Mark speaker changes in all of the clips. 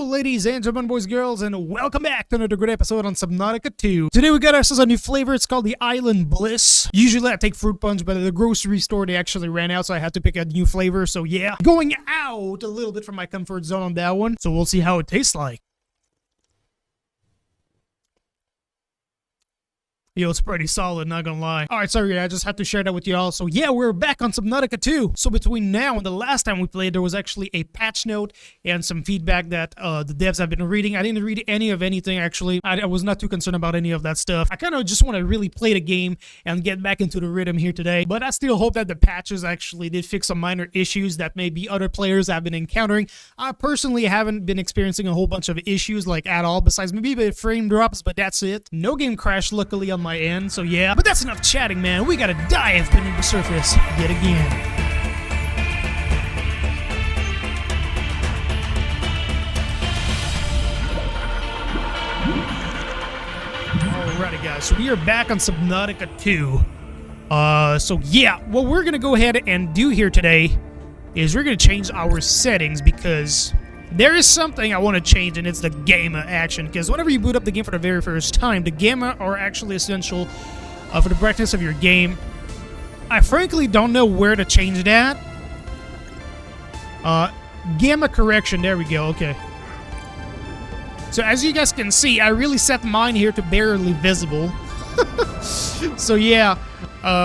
Speaker 1: ladies and gentlemen, boys, girls, and welcome back to another great episode on Subnautica 2. Today we got ourselves a new flavor. It's called the Island Bliss. Usually I take fruit punch, but at the grocery store they actually ran out, so I had to pick a new flavor. So yeah, going out a little bit from my comfort zone on that one. So we'll see how it tastes like. Yo, it's pretty solid, not gonna lie. Alright, sorry, I just had to share that with y'all. So yeah, we're back on Subnautica 2. So between now and the last time we played, there was actually a patch note and some feedback that the devs have been reading. I didn't read any of anything, actually. I was not too concerned about any of that stuff. I kind of just want to really play the game and get back into the rhythm here today. But I still hope that the patches actually did fix some minor issues that maybe other players have been encountering. I personally haven't been experiencing a whole bunch of issues, like, at all, besides maybe the frame drops, but that's it. No game crash, luckily, on my end, so yeah. But that's enough chatting, man. We gotta dive beneath the surface yet again. Alrighty, guys, so we are back on Subnautica 2. So yeah, what we're gonna go ahead and do here today is we're gonna change our settings because there is something I want to change, and it's the gamma action, because whenever you boot up the game for the very first time, the gamma are actually essential for the brightness of your game. I frankly don't know where to change that. Gamma correction, there we go, okay. So as you guys can see, I really set mine here to barely visible. So yeah,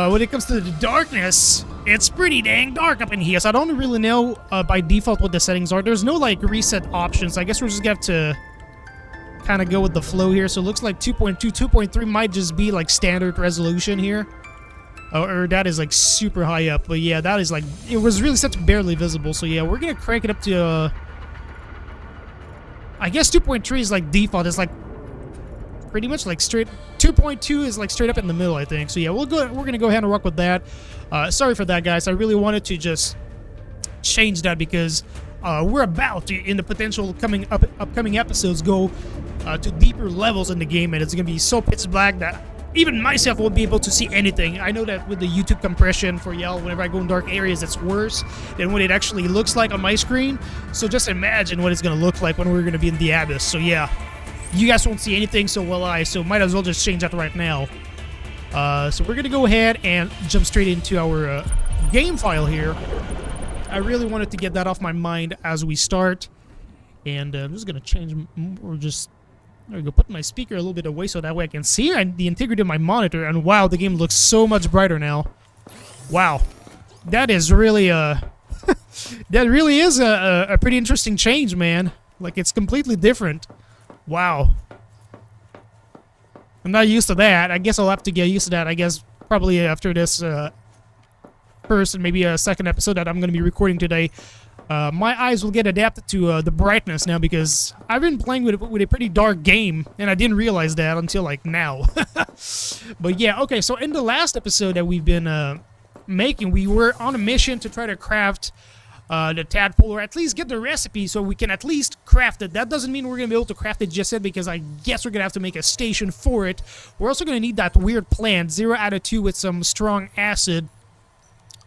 Speaker 1: when it comes to the darkness, it's pretty dang dark up in here, so I don't really know by default what the settings are. There's no, like, reset options. I guess we're just gonna have to kind of go with the flow here. So it looks like 2.2, 2.3 might just be, like, standard resolution here. Or that is, like, super high up. But yeah, that is, like, it was really set to barely visible. So yeah, we're gonna crank it up to, I guess 2.3 is, like, default. It's, like, pretty much, like, straight. 2.2 is, like, straight up in the middle, I think. So yeah, we're gonna go ahead and rock with that. Sorry for that, guys. I really wanted to just change that because we're about to, in the potential upcoming episodes, go to deeper levels in the game, and it's gonna be so pitch black that even myself won't be able to see anything. I know that with the YouTube compression for y'all, whenever I go in dark areas, it's worse than what it actually looks like on my screen. So just imagine what it's gonna look like when we're gonna be in the abyss. So yeah, you guys won't see anything, so will I. So might as well just change that right now. So we're gonna go ahead and jump straight into our game file here. I really wanted to get that off my mind as we start, and I'm just gonna change, or just, there we go, put my speaker a little bit away so that way I can see the integrity of my monitor. And wow, the game looks so much brighter now. Wow, that is really that really is a pretty interesting change, man. Like, it's completely different. Wow. I'm not used to that. I guess I'll have to get used to that, I guess, probably after this first and maybe a second episode that I'm going to be recording today. My eyes will get adapted to the brightness now, because I've been playing with a pretty dark game, and I didn't realize that until, like, now. But yeah, okay, so in the last episode that we've been making, we were on a mission to try to craft the tadpole, or at least get the recipe so we can at least craft it. That doesn't mean we're going to be able to craft it just yet, because I guess we're going to have to make a station for it. We're also going to need that weird plant, 0 out of 2 with some strong acid,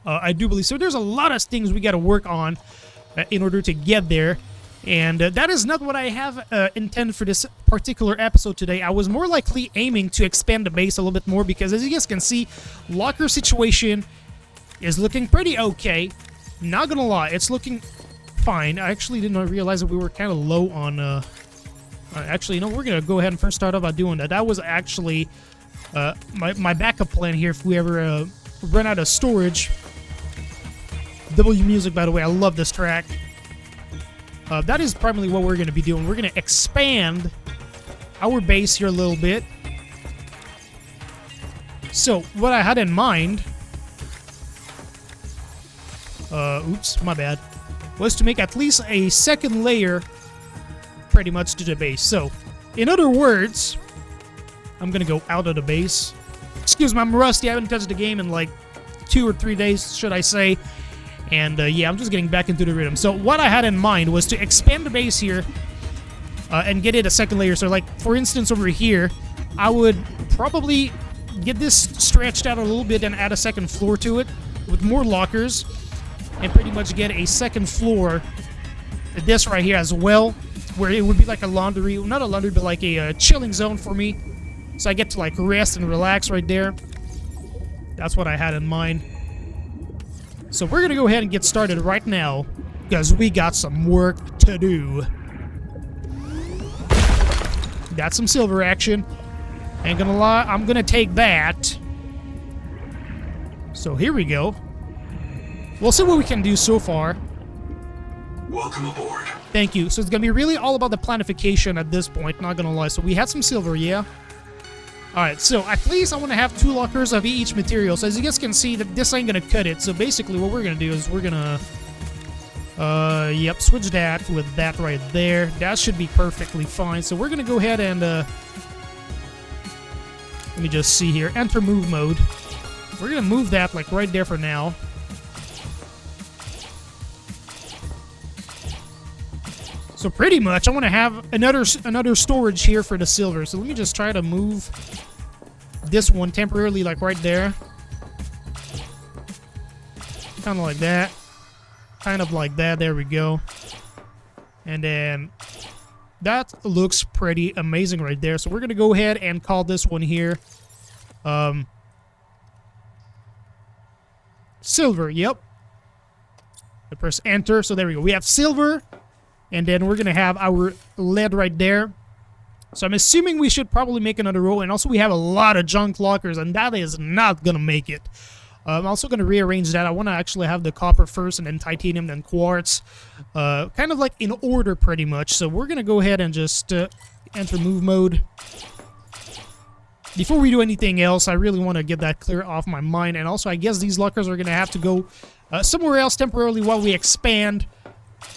Speaker 1: I do believe. So there's a lot of things we got to work on in order to get there. And that is not what I have intended for this particular episode today. I was more likely aiming to expand the base a little bit more, because as you guys can see, locker situation is looking pretty okay. Not gonna lie, it's looking fine. I actually did not realize that we were kind of low on, actually, you know, we're gonna go ahead and first start off by doing that. That was actually my backup plan here if we ever run out of storage. W Music, by the way, I love this track. That is primarily what we're gonna be doing. We're gonna expand our base here a little bit. So, what I had in mind, oops, my bad, was to make at least a second layer pretty much to the base. So, in other words, I'm gonna go out of the base. Excuse me, I'm rusty. I haven't touched the game in like 2 or 3 days, should I say. And yeah, I'm just getting back into the rhythm. So what I had in mind was to expand the base here and get it a second layer. So, like, for instance, over here, I would probably get this stretched out a little bit and add a second floor to it with more lockers, and pretty much get a second floor, this right here as well. where it would be like a laundry, not a laundry, but like a chilling zone for me. So I get to like rest and relax right there. That's what I had in mind. So we're gonna go ahead and get started right now, because we got some work to do. That's some silver action. Ain't gonna lie, I'm gonna take that. So here we go. We'll see what we can do so far.
Speaker 2: Welcome aboard.
Speaker 1: Thank you. So it's gonna be really all about the planification at this point, not gonna lie. So we had some silver, yeah? Alright, so at least I want to have 2 lockers of each material. So as you guys can see, that this ain't gonna cut it. So basically what we're gonna do is we're gonna... yep, switch that with that right there. That should be perfectly fine. So we're gonna go ahead and, let me just see here. Enter move mode. We're gonna move that, like, right there for now. So pretty much, I want to have another storage here for the silver. So let me just try to move this one temporarily, like right there. Kind of like that. Kind of like that. There we go. And then that looks pretty amazing right there. So we're going to go ahead and call this one here. Silver, yep. I press enter. So there we go. We have silver. And then we're going to have our lead right there. So I'm assuming we should probably make another row. And also we have a lot of junk lockers, and that is not going to make it. I'm also going to rearrange that. I want to actually have the copper first, and then titanium, then quartz. Kind of like in order pretty much. So we're going to go ahead and just enter move mode. Before we do anything else, I really want to get that clear off my mind. And also I guess these lockers are going to have to go somewhere else temporarily while we expand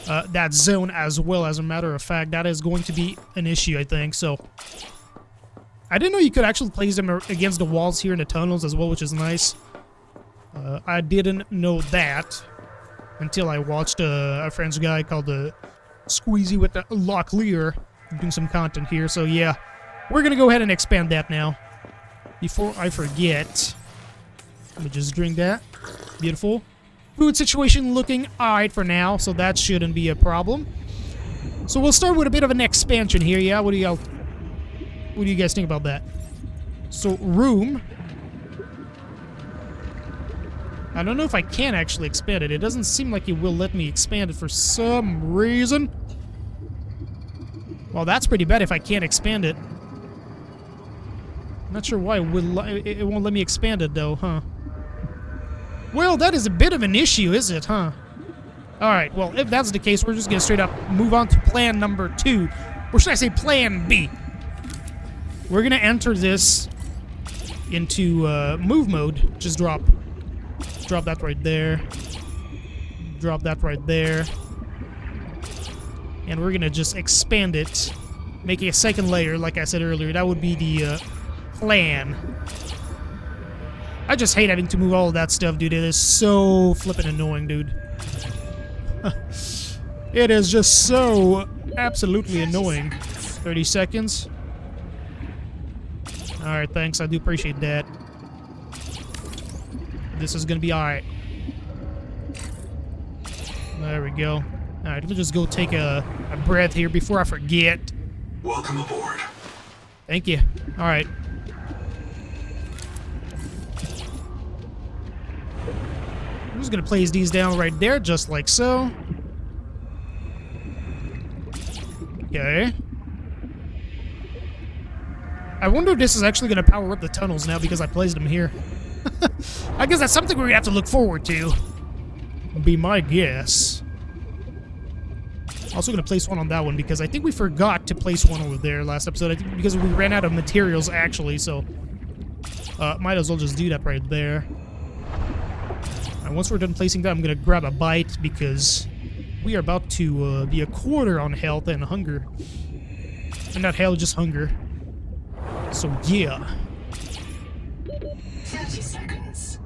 Speaker 1: that zone as well. As a matter of fact, that is going to be an issue, I think. So I didn't know you could actually place them against the walls here in the tunnels as well, which is nice. I didn't know that until I watched a French guy called Squeezy with the Locklear doing some content here. So yeah, we're gonna go ahead and expand that now. Before I forget, let me just drink that. Beautiful. Food situation looking alright for now, so that shouldn't be a problem. So we'll start with a bit of an expansion here, yeah? What do you guys think about that? So, room. I don't know if I can actually expand it. It doesn't seem like it will let me expand it for some reason. Well, that's pretty bad if I can't expand it. I'm not sure why it won't let me expand it, though, huh? Well, that is a bit of an issue, is it, huh? Alright, well, if that's the case, we're just gonna straight up move on to plan number 2. Or should I say plan B? We're gonna enter this into move mode. Just drop that right there. Drop that right there. And we're gonna just expand it. Making a second layer, like I said earlier. That would be the plan. I just hate having to move all of that stuff, dude. It is so flippin' annoying, dude. It is just so absolutely annoying. 30 seconds. Alright, thanks. I do appreciate that. This is gonna be alright. There we go. Alright, let me just go take a breath here before I forget.
Speaker 2: Welcome aboard.
Speaker 1: Thank you. Alright. I'm just gonna place these down right there, just like so. Okay. I wonder if this is actually gonna power up the tunnels now because I placed them here. I guess that's something we're gonna have to look forward to. Be my guess. Also gonna place one on that one because I think we forgot to place one over there last episode. I think because we ran out of materials actually, so might as well just do that right there. And once we're done placing that, I'm gonna grab a bite because we are about to be a quarter on health and hunger. And not health, just hunger. So yeah.
Speaker 2: 30 seconds.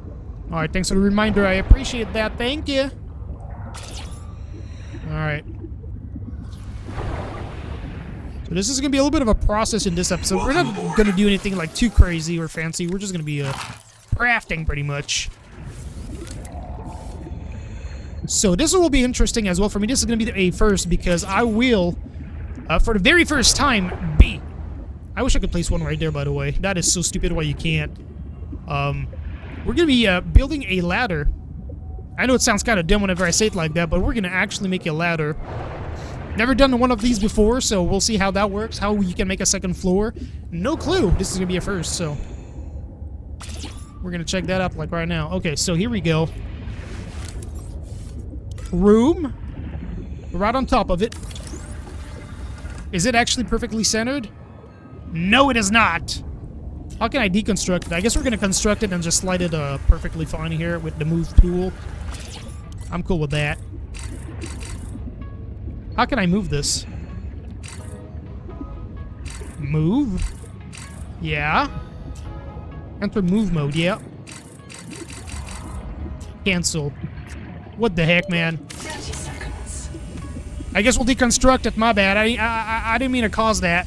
Speaker 1: Alright, thanks for the reminder. I appreciate that. Thank you. Alright. So this is gonna be a little bit of a process in this episode. We're not gonna do anything like too crazy or fancy. We're just gonna be crafting pretty much. So this will be interesting as well for me. This is going to be a first because I will For the very first time, B. I wish I could place one right there, by the way. That is so stupid why you can't. We're gonna be building a ladder. I know it sounds kind of dumb whenever I say it like that, but we're gonna actually make a ladder. Never done one of these before, so we'll see how that works, how you can make a second floor. No clue. This is gonna be a first, so we're gonna check that out like right now. Okay, so here we go. Room. Right on top of it. Is it actually perfectly centered? No, it is not. How can I deconstruct it? I guess we're gonna construct it and just slide it perfectly fine here with the move tool. I'm cool with that. How can I move this? Move? Yeah. Enter move mode, yeah. Cancel. What the heck, man?
Speaker 3: 30 seconds.
Speaker 1: I guess we'll deconstruct it, my bad. I didn't mean to cause that.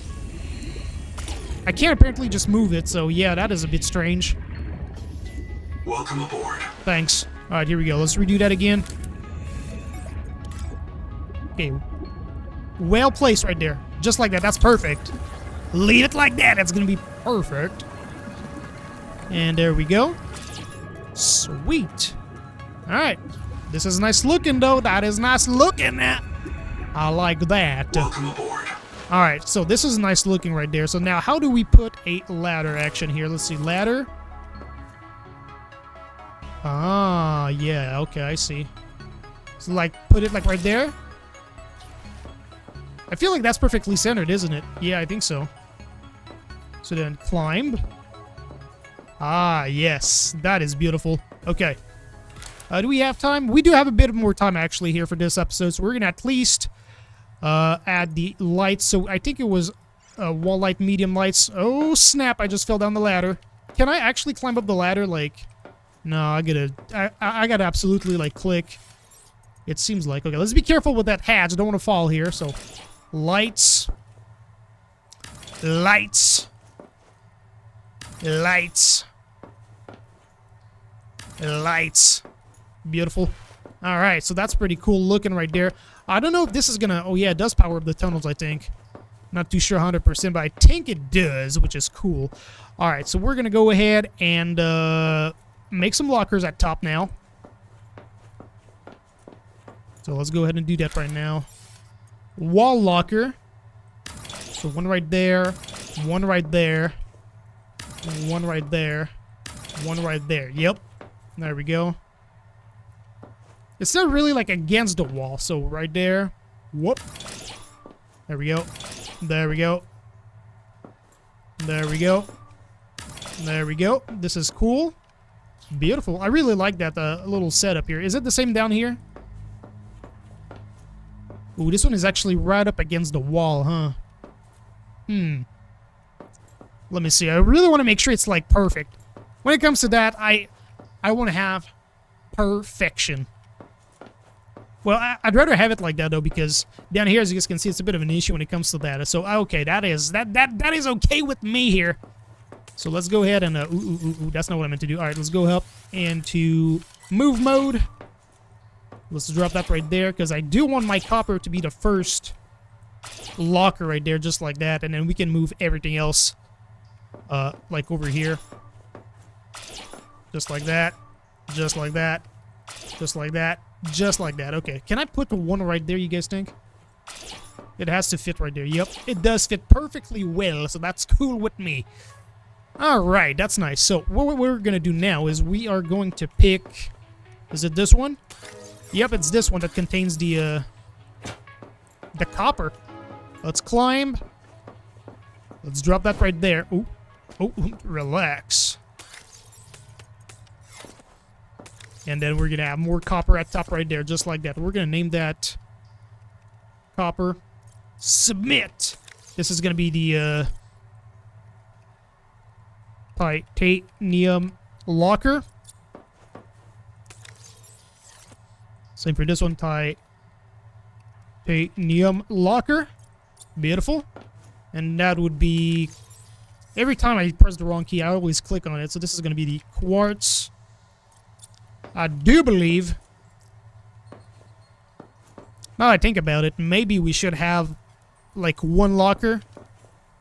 Speaker 1: I can't apparently just move it, so yeah, that is a bit strange.
Speaker 2: Welcome aboard.
Speaker 1: Thanks. Alright, here we go. Let's redo that again. Okay. Well placed right there. Just like that. That's perfect. Leave it like that. It's gonna be perfect. And there we go. Sweet. Alright. This is nice looking, though. That is nice looking. I like that.
Speaker 2: Welcome aboard.
Speaker 1: Alright, so this is nice looking right there. So now, how do we put a ladder action here? Let's see. Ladder. Ah, yeah. Okay, I see. So, like, put it, like, right there? I feel like that's perfectly centered, isn't it? Yeah, I think so. So then, climb. Ah, yes. That is beautiful. Okay. Do we have time? We do have a bit more time, actually, here for this episode. So we're going to at least add the lights. So I think it was wall light, medium lights. Oh, snap. I just fell down the ladder. Can I actually climb up the ladder? Like, no, I gotta absolutely, like, click. It seems like. Okay, let's be careful with that hatch. I don't want to fall here. So, lights. Lights. Lights. Lights. Beautiful. Alright, so that's pretty cool looking right there. I don't know if this is gonna... Oh yeah, it does power up the tunnels, I think. Not too sure 100%, but I think it does, which is cool. Alright, so we're gonna go ahead and make some lockers at top now. So let's go ahead and do that right now. Wall locker. So one right there, one right there, one right there, one right there. Yep. There we go. It's not really like against the wall, so right there. Whoop. There we go. There we go. There we go. There we go. This is cool. Beautiful. I really like that little setup here. Is it the same down here? Ooh, this one is actually right up against the wall, huh? Let me see. I really want to make sure it's, like, perfect. When it comes to that, I want to have perfection. Well, I'd rather have it like that, though, because down here, as you guys can see, it's a bit of an issue when it comes to that. So, okay, that is okay with me here. So let's go ahead and, that's not what I meant to do. All right, let's go up into move mode. Let's drop that right there, because I do want my copper to be the first locker right there, just like that. And then we can move everything else, like over here. Just like that. Just like that. Just like that. Just like that. Okay. Can I put the one right there, you guys think? It has to fit right there. Yep. It does fit perfectly well, so that's cool with me. Alright, that's nice. So, what we're going to do now is we are going to pick... Is it this one? Yep, it's this one that contains the copper. Let's climb. Let's drop that right there. Ooh. Oh, relax. And then we're going to have more copper at top right there, just like that. We're going to name that copper. Submit. This is going to be the titanium locker. Same for this one. Titanium locker. Beautiful. And that would be... Every time I press the wrong key, I always click on it. So this is going to be the quartz. I do believe, now I think about it, maybe we should have like one locker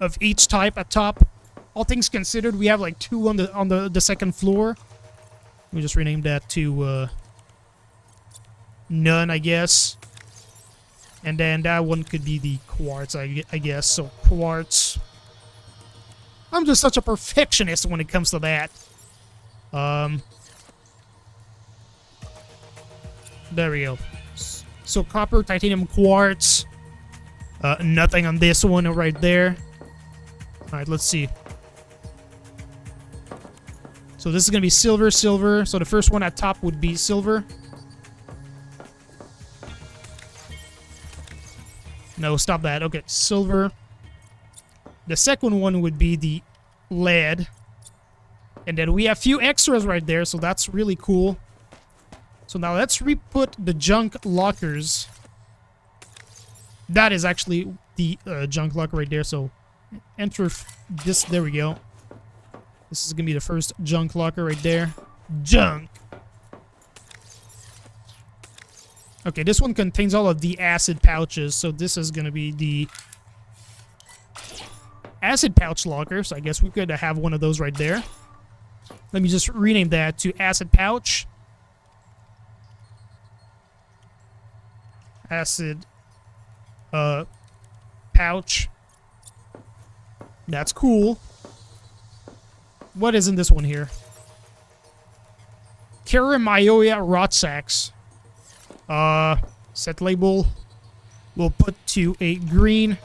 Speaker 1: of each type at top. All things considered, we have like 2 on the second floor. We just rename that to none, I guess. And then that one could be the quartz, I guess. So quartz. I'm just such a perfectionist when it comes to that. There we go. So copper, titanium, quartz. Nothing on this one right there. Alright, let's see. So this is going to be silver, silver. So the first one at top would be silver. No, stop that. Okay, silver. The second one would be the lead. And then we have a few extras right there, so that's really cool. So now let's re-put the junk lockers. That is actually the junk locker right there, so enter this. There we go. This is going to be the first junk locker right there. Junk! Okay, this one contains all of the acid pouches, so this is going to be the acid pouch locker, so I guess we could have one of those right there. Let me just rename that to acid pouch. Acid pouch. That's cool. What is in this one here? Karamioya rot sacks. Set label. We'll put to a green.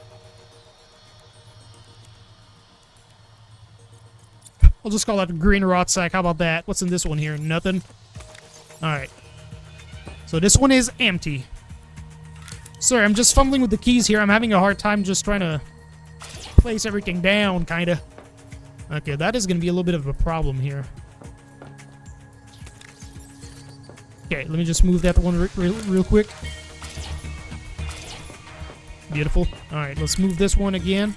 Speaker 1: I'll just call that a green rot sack. How about that? What's in this one here? Nothing. Alright. So this one is empty. Sorry, I'm just fumbling with the keys here. I'm having a hard time just trying to place everything down, kinda. Okay, that is gonna be a little bit of a problem here. Okay, let me just move that one real quick. Beautiful. Alright, let's move this one again.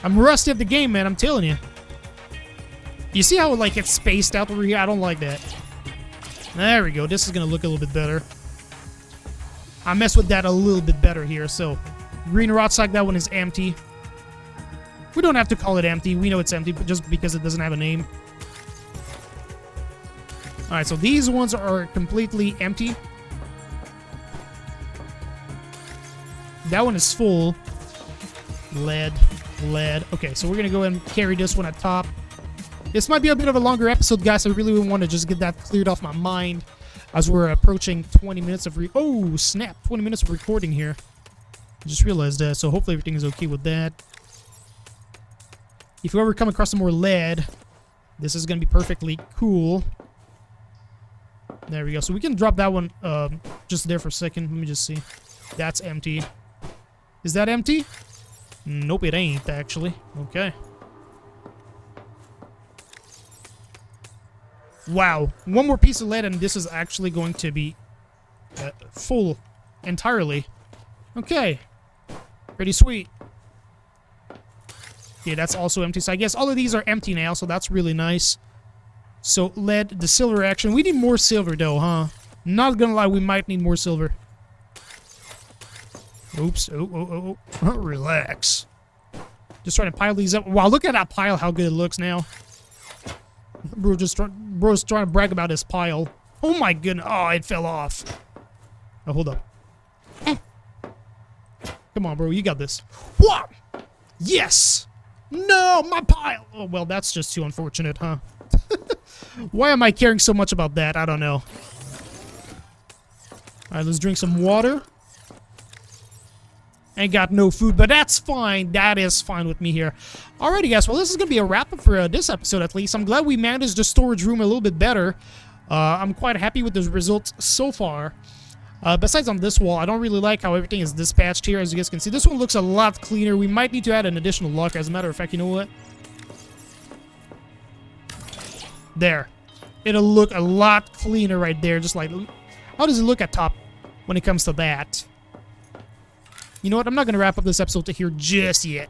Speaker 1: I'm rusty at the game, man, I'm telling you. You see how, like, it's spaced out over here? I don't like that. There we go. This is gonna look a little bit better. I messed with that a little bit better here, so... Green rot sack, that one is empty. We don't have to call it empty. We know it's empty, but just because it doesn't have a name. Alright, so these ones are completely empty. That one is full. Lead. Okay, so we're gonna go ahead and carry this one at top. This might be a bit of a longer episode, guys. I really want to just get that cleared off my mind as we're approaching 20 minutes of oh, snap. 20 minutes of recording here. I just realized that, so hopefully everything is okay with that. If you ever come across some more lead, this is going to be perfectly cool. There we go. So we can drop that one just there for a second. Let me just see. That's empty. Is that empty? Nope, it ain't, actually. Okay. Wow. One more piece of lead, and this is actually going to be full entirely. Okay. Pretty sweet. Yeah, that's also empty. So I guess all of these are empty now, so that's really nice. So lead, the silver action. We need more silver, though, huh? Not gonna lie, we might need more silver. Oops. Oh. Relax. Just trying to pile these up. Wow, look at that pile, how good it looks now. Bro's trying to brag about his pile. Oh my goodness. Oh, it fell off. Oh, hold up. Come on, bro. You got this. What? Yes! No, my pile! Oh, well, that's just too unfortunate, huh? Why am I caring so much about that? I don't know. Alright, let's drink some water. Ain't got no food, but that's fine. That is fine with me here. Alrighty, guys. Well, this is going to be a wrap-up for this episode, at least. I'm glad we managed the storage room a little bit better. I'm quite happy with the results so far. Besides on this wall, I don't really like how everything is dispatched here, as you guys can see. This one looks a lot cleaner. We might need to add an additional locker. As a matter of fact, you know what? There. It'll look a lot cleaner right there. Just like, how does it look at top when it comes to that? You know what? I'm not going to wrap up this episode to here just yet.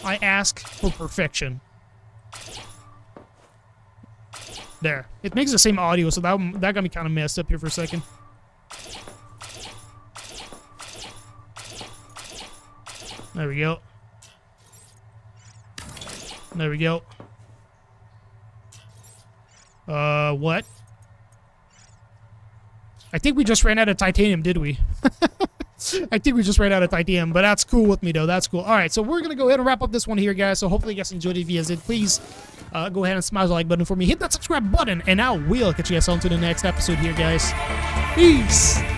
Speaker 1: I ask for perfection. There. It makes the same audio, so that got me kind of messed up here for a second. There we go. There we go. What? I think we just ran out of titanium, did we? I think we just ran out of titanium, but that's cool with me, though. That's cool. All right, so we're going to go ahead and wrap up this one here, guys. So hopefully you guys enjoyed it. If you guys did, please go ahead and smash the like button for me. Hit that subscribe button, and I will catch you guys on to the next episode here, guys. Peace!